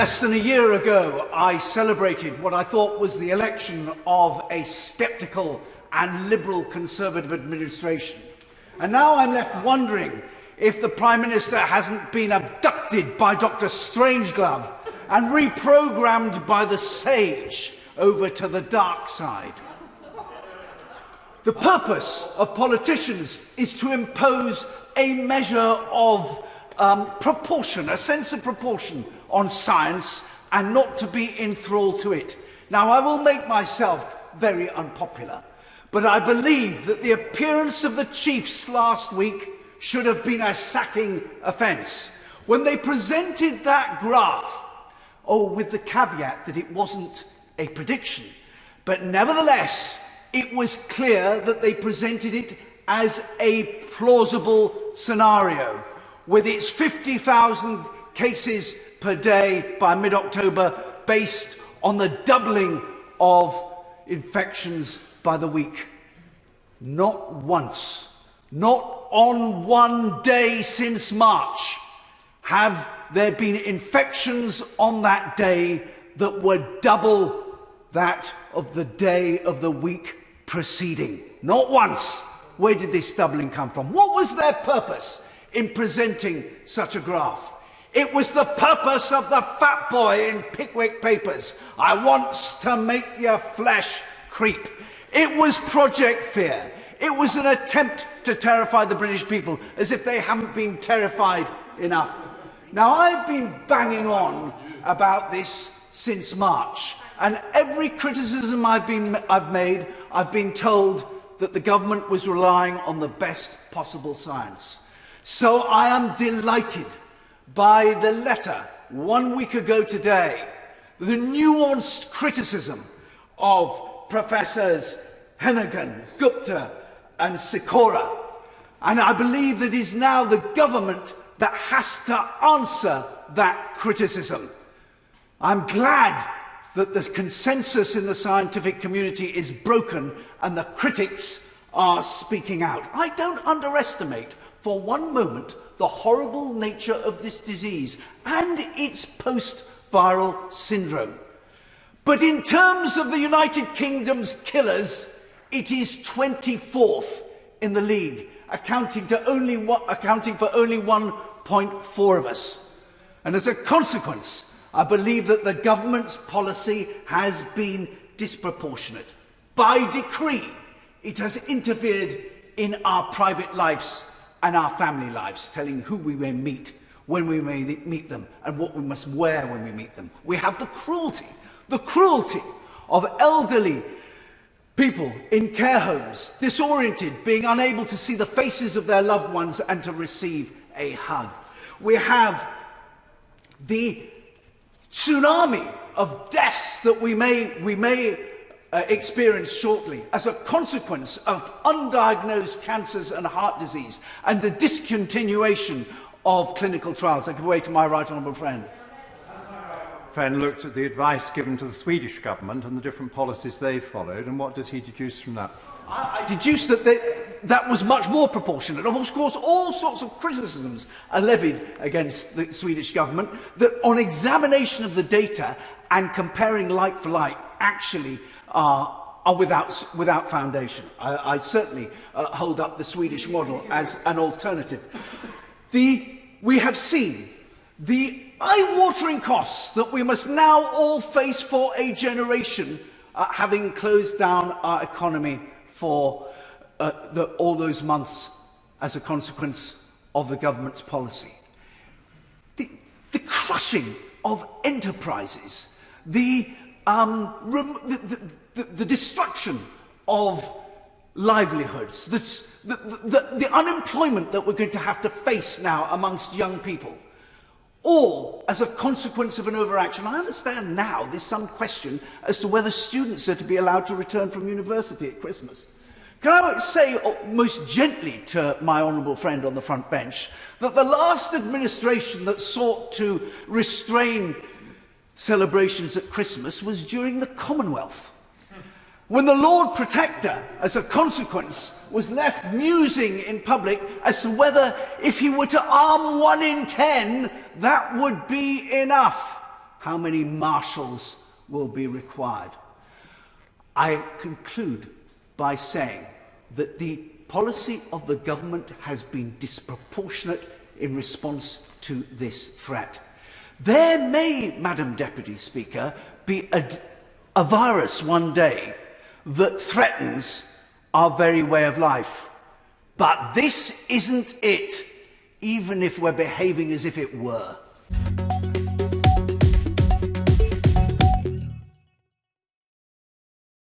Less than a year ago, I celebrated what I thought was the election of a sceptical and liberal Conservative administration. And now I'm left wondering if the Prime Minister hasn't been abducted by Dr Strangelove and reprogrammed by the sage over to the dark side. The purpose of politicians is to impose a measure of proportion, a sense of proportion on science, and not to be enthralled to it. Now, I will make myself very unpopular, but I believe that the appearance of the chiefs last week should have been a sacking offence. When they presented that graph, with the caveat that it wasn't a prediction, but nevertheless, it was clear that they presented it as a plausible scenario, with its 50,000 cases per day by mid-October, based on the doubling of infections by the week. Not once, not on one day since March, have there been infections on that day that were double that of the day of the week preceding. Not once. Where did this doubling come from? What was their purpose in presenting such a graph? It was the purpose of the fat boy in Pickwick Papers. I wants to make your flesh creep. It was Project Fear. It was an attempt to terrify the British people as if they haven't been terrified enough. Now, I've been banging on about this since March, and every criticism I've made, I've been told that the government was relying on the best possible science. So I am delighted by the letter 1 week ago today, the nuanced criticism of Professors Hennigan, Gupta and Sikora. And I believe that it is now the government that has to answer that criticism. I'm glad that the consensus in the scientific community is broken and the critics are speaking out. I don't underestimate for one moment the horrible nature of this disease and its post-viral syndrome. But in terms of the United Kingdom's killers, it is 24th in the league, accounting for only 1.4 of us. And as a consequence, I believe that the government's policy has been disproportionate. By decree, it has interfered in our private lives and our family lives, telling who we may meet, when we may meet them, and what we must wear when we meet them. We have the cruelty of elderly people in care homes, disoriented, being unable to see the faces of their loved ones and to receive a hug. We have the tsunami of deaths that we may experience shortly as a consequence of undiagnosed cancers and heart disease, and the discontinuation of clinical trials. I give way to my right honourable friend. Friend looked at the advice given to the Swedish government and the different policies they followed, and what does he deduce from that? I deduced that that was much more proportionate. Of course, all sorts of criticisms are levied against the Swedish government that, on examination of the data and comparing like for like, actually are without foundation. I certainly hold up the Swedish model as an alternative. We have seen the eye-watering costs that we must now all face for a generation, having closed down our economy for all those months as a consequence of the government's policy. The crushing of enterprises, the destruction of livelihoods, the unemployment that we're going to have to face now amongst young people, all as a consequence of an overaction. I understand now there's some question as to whether students are to be allowed to return from university at Christmas. Can I say most gently to my honourable friend on the front bench that the last administration that sought to restrain celebrations at Christmas was during the Commonwealth, when the Lord Protector, as a consequence, was left musing in public as to whether, if he were to arm 1 in 10, that would be enough. how many marshals will be required. I conclude by saying that the policy of the government has been disproportionate in response to this threat. There may, Madam Deputy Speaker, be a virus one day that threatens our very way of life. But this isn't it, even if we're behaving as if it were.